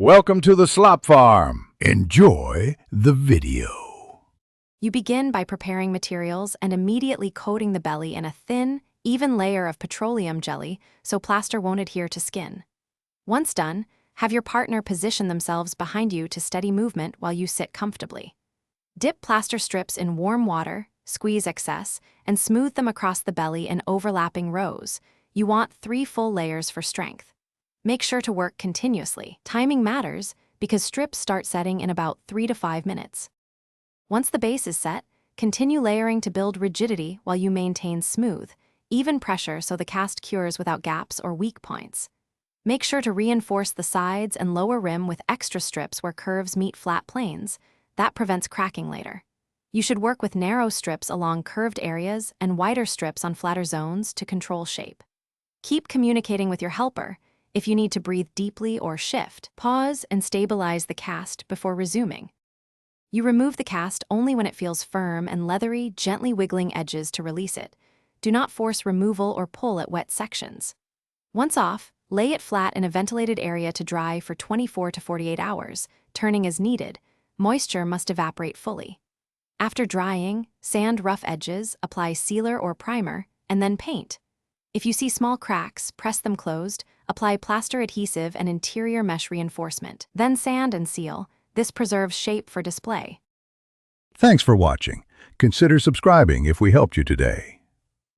Welcome to the Slop Farm. Enjoy the video. You begin by preparing materials and immediately coating the belly in a thin, even layer of petroleum jelly so plaster won't adhere to skin. Once done, have your partner position themselves behind you to steady movement while you sit comfortably. Dip plaster strips in warm water, squeeze excess, and smooth them across the belly in overlapping rows. You want 3 full layers for strength. Make sure to work continuously. Timing matters because strips start setting in about 3 to 5 minutes. Once the base is set, continue layering to build rigidity while you maintain smooth, even pressure so the cast cures without gaps or weak points. Make sure to reinforce the sides and lower rim with extra strips where curves meet flat planes. That prevents cracking later. You should work with narrow strips along curved areas and wider strips on flatter zones to control shape. Keep communicating with your helper. If you need to breathe deeply or shift, pause and stabilize the cast before resuming. You remove the cast only when it feels firm and leathery, gently wiggling edges to release it. Do not force removal or pull at wet sections. Once off, lay it flat in a ventilated area to dry for 24 to 48 hours, turning as needed. Moisture must evaporate fully. After drying, sand rough edges, apply sealer or primer, and then paint. If you see small cracks, press them closed, apply plaster adhesive and interior mesh reinforcement. Then sand and seal. This preserves shape for display. Thanks for watching. Consider subscribing if we helped you today.